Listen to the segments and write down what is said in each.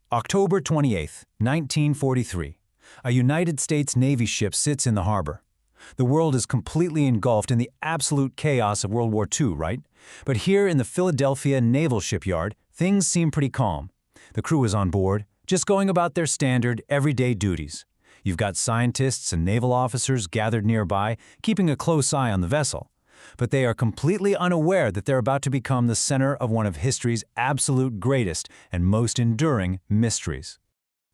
October 28, 1943. A United States Navy ship sits in the harbor. The world is completely engulfed in the absolute chaos of World War II, right? But here in the Philadelphia Naval Shipyard, things seem pretty calm. The crew is on board, just going about their standard, everyday duties. You've got scientists and naval officers gathered nearby, keeping a close eye on the vessel. But they are completely unaware that they're about to become the center of one of history's absolute greatest and most enduring mysteries.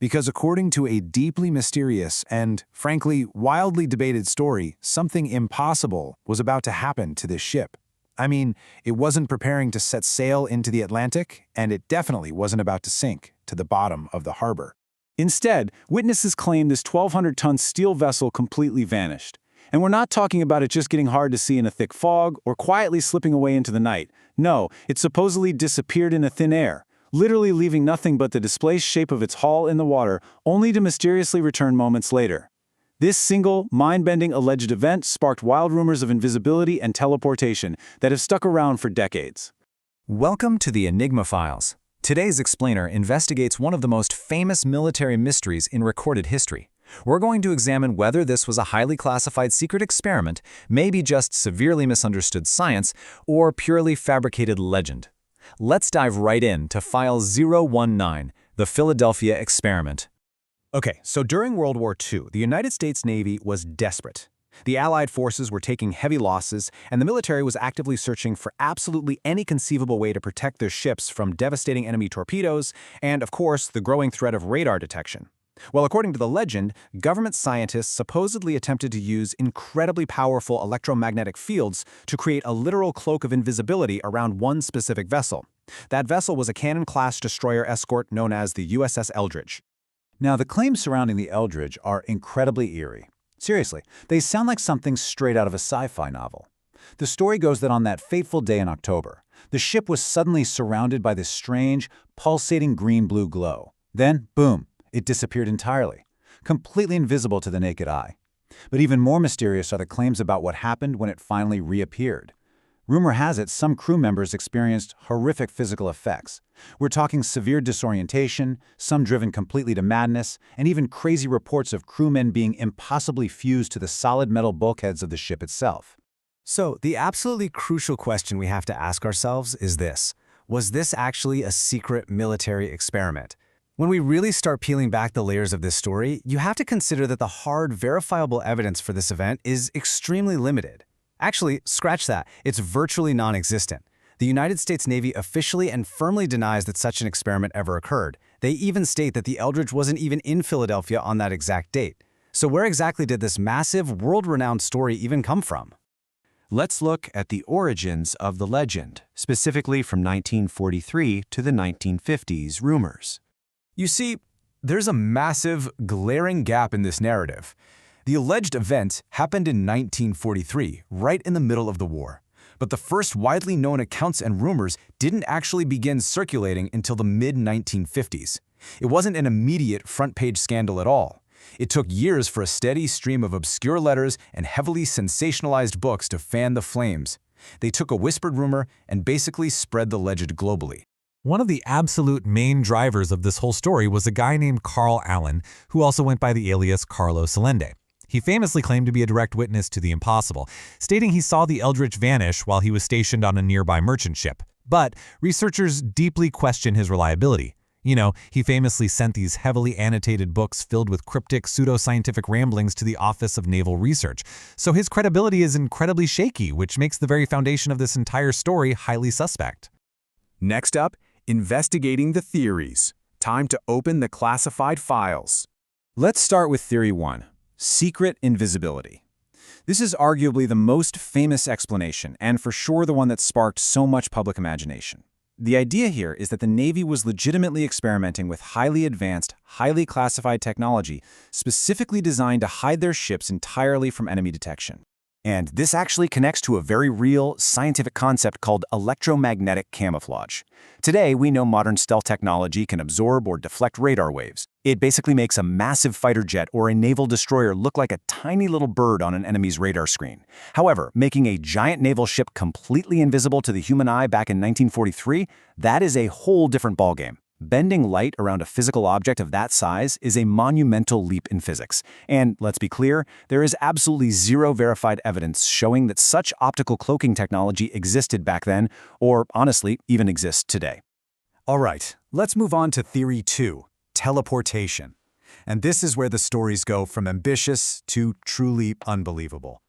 Because according to a deeply mysterious and, frankly, wildly debated story, something impossible was about to happen to this ship. I mean, it wasn't preparing to set sail into the Atlantic, and it definitely wasn't about to sink to the bottom of the harbor. Instead, witnesses claim this 1,200-ton steel vessel completely vanished. And we're not talking about it just getting hard to see in a thick fog or quietly slipping away into the night. No, it supposedly disappeared into thin air, literally leaving nothing but the displaced shape of its hull in the water, only to mysteriously return moments later. This single, mind-bending alleged event sparked wild rumors of invisibility and teleportation that have stuck around for decades. Welcome to the Enigma Files. Today's explainer investigates one of the most famous military mysteries in recorded history. We're going to examine whether this was a highly classified secret experiment, maybe just severely misunderstood science, or purely fabricated legend. Let's dive right in to File 019, the Philadelphia Experiment. Okay, so during World War II, the United States Navy was desperate. The Allied forces were taking heavy losses, and the military was actively searching for absolutely any conceivable way to protect their ships from devastating enemy torpedoes and, of course, the growing threat of radar detection. Well, according to the legend, government scientists supposedly attempted to use incredibly powerful electromagnetic fields to create a literal cloak of invisibility around one specific vessel. That vessel was a cannon-class destroyer escort known as the USS Eldridge. Now, the claims surrounding the Eldridge are incredibly eerie. Seriously, they sound like something straight out of a sci-fi novel. The story goes that on that fateful day in October, the ship was suddenly surrounded by this strange, pulsating green-blue glow. Then, boom, it disappeared entirely, completely invisible to the naked eye. But even more mysterious are the claims about what happened when it finally reappeared. Rumor has it some crew members experienced horrific physical effects. We're talking severe disorientation, some driven completely to madness, and even crazy reports of crewmen being impossibly fused to the solid metal bulkheads of the ship itself. So, the absolutely crucial question we have to ask ourselves is this: was this actually a secret military experiment? When we really start peeling back the layers of this story, you have to consider that the hard, verifiable evidence for this event is extremely limited. Actually, scratch that, it's virtually non-existent. The United States Navy officially and firmly denies that such an experiment ever occurred. They even state that the Eldridge wasn't even in Philadelphia on that exact date. So where exactly did this massive, world-renowned story even come from? Let's look at the origins of the legend, specifically from 1943 to the 1950s rumors. You see, there's a massive, glaring gap in this narrative. The alleged event happened in 1943, right in the middle of the war. But the first widely known accounts and rumors didn't actually begin circulating until the mid-1950s. It wasn't an immediate front-page scandal at all. It took years for a steady stream of obscure letters and heavily sensationalized books to fan the flames. They took a whispered rumor and basically spread the legend globally. One of the absolute main drivers of this whole story was a guy named Carl Allen, who also went by the alias Carlo Salende. He famously claimed to be a direct witness to the impossible, stating he saw the Eldridge vanish while he was stationed on a nearby merchant ship. But researchers deeply question his reliability. You know, he famously sent these heavily annotated books filled with cryptic pseudoscientific ramblings to the Office of Naval Research, so his credibility is incredibly shaky, which makes the very foundation of this entire story highly suspect. Next up, investigating the theories. Time to open the classified files. Let's start with Theory 1. Secret invisibility. This is arguably the most famous explanation, and for sure the one that sparked so much public imagination. The idea here is that the Navy was legitimately experimenting with highly advanced, highly classified technology specifically designed to hide their ships entirely from enemy detection. And this actually connects to a very real, scientific concept called electromagnetic camouflage. Today, we know modern stealth technology can absorb or deflect radar waves. It basically makes a massive fighter jet or a naval destroyer look like a tiny little bird on an enemy's radar screen. However, making a giant naval ship completely invisible to the human eye back in 1943, that is a whole different ballgame. Bending light around a physical object of that size is a monumental leap in physics. And let's be clear, there is absolutely zero verified evidence showing that such optical cloaking technology existed back then, or honestly, even exists today. All right, let's move on to Theory 2, teleportation. And this is where the stories go from ambitious to truly unbelievable.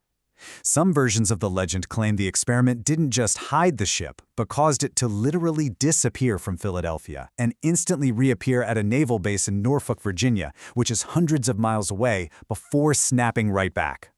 Some versions of the legend claim the experiment didn't just hide the ship, but caused it to literally disappear from Philadelphia and instantly reappear at a naval base in Norfolk, Virginia, which is hundreds of miles away, before snapping right back.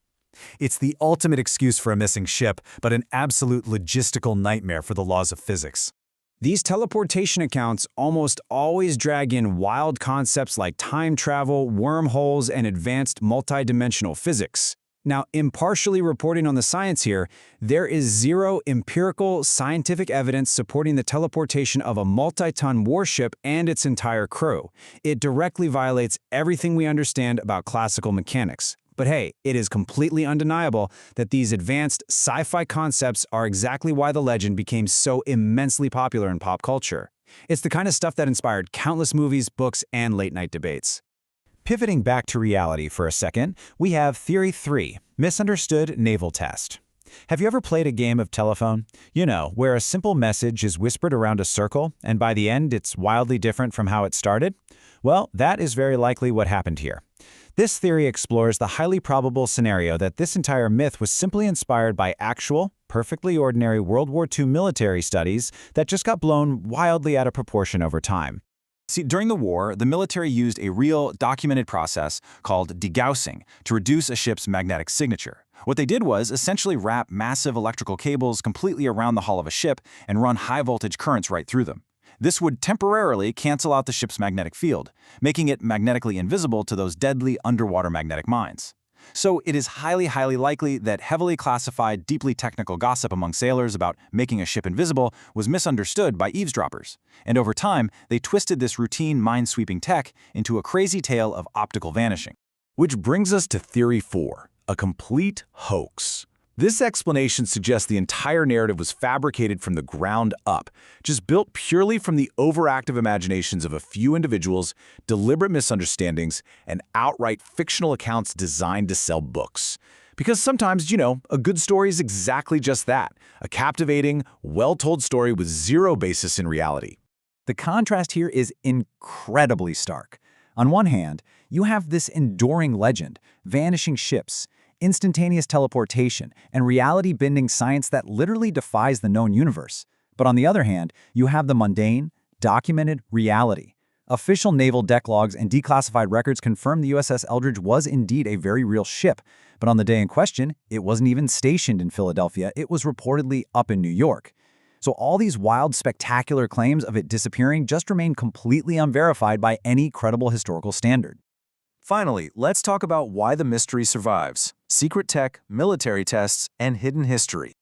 It's the ultimate excuse for a missing ship, but an absolute logistical nightmare for the laws of physics. These teleportation accounts almost always drag in wild concepts like time travel, wormholes, and advanced multidimensional physics. Now, impartially reporting on the science here, there is zero empirical scientific evidence supporting the teleportation of a multi-ton warship and its entire crew. It directly violates everything we understand about classical mechanics. But hey, it is completely undeniable that these advanced sci-fi concepts are exactly why the legend became so immensely popular in pop culture. It's the kind of stuff that inspired countless movies, books, and late-night debates. Pivoting back to reality for a second, we have Theory 3, Misunderstood Naval Test. Have you ever played a game of telephone? You know, where a simple message is whispered around a circle, and by the end it's wildly different from how it started? Well, that is very likely what happened here. This theory explores the highly probable scenario that this entire myth was simply inspired by actual, perfectly ordinary World War II military studies that just got blown wildly out of proportion over time. See, during the war, the military used a real, documented process called degaussing to reduce a ship's magnetic signature. What they did was essentially wrap massive electrical cables completely around the hull of a ship and run high-voltage currents right through them. This would temporarily cancel out the ship's magnetic field, making it magnetically invisible to those deadly underwater magnetic mines. So it is highly likely that heavily classified, deeply technical gossip among sailors about making a ship invisible was misunderstood by eavesdroppers. And over time, they twisted this routine mine-sweeping tech into a crazy tale of optical vanishing. Which brings us to Theory 4, a complete hoax. This explanation suggests the entire narrative was fabricated from the ground up, just built purely from the overactive imaginations of a few individuals, deliberate misunderstandings, and outright fictional accounts designed to sell books. Because sometimes, you know, a good story is exactly just that, a captivating, well-told story with zero basis in reality. The contrast here is incredibly stark. On one hand, you have this enduring legend, vanishing ships, instantaneous teleportation, and reality-bending science that literally defies the known universe. But on the other hand, you have the mundane, documented reality. Official naval deck logs and declassified records confirm the USS Eldridge was indeed a very real ship. But on the day in question, it wasn't even stationed in Philadelphia, it was reportedly up in New York. So all these wild, spectacular claims of it disappearing just remain completely unverified by any credible historical standard. Finally, let's talk about why the mystery survives: secret tech, military tests, and hidden history.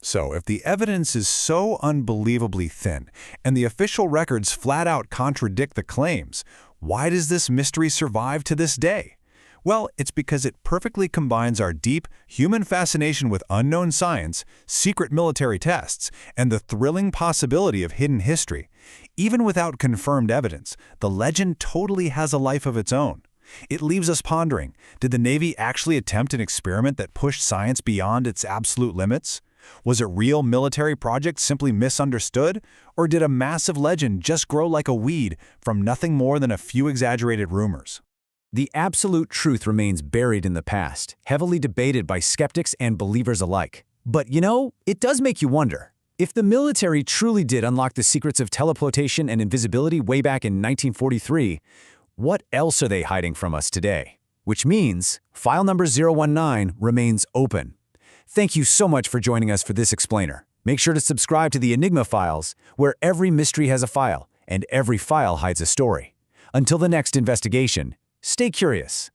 So, if the evidence is so unbelievably thin, and the official records flat out contradict the claims, why does this mystery survive to this day? Well, it's because it perfectly combines our deep human fascination with unknown science, secret military tests, and the thrilling possibility of hidden history. Even without confirmed evidence, the legend totally has a life of its own. It leaves us pondering, did the Navy actually attempt an experiment that pushed science beyond its absolute limits? Was a real military project simply misunderstood? Or did a massive legend just grow like a weed from nothing more than a few exaggerated rumors? The absolute truth remains buried in the past, heavily debated by skeptics and believers alike. But you know, it does make you wonder. If the military truly did unlock the secrets of teleportation and invisibility way back in 1943, what else are they hiding from us today? Which means file number 019 remains open. Thank you so much for joining us for this explainer. Make sure to subscribe to the Enigma Files, where every mystery has a file and every file hides a story. Until the next investigation, stay curious.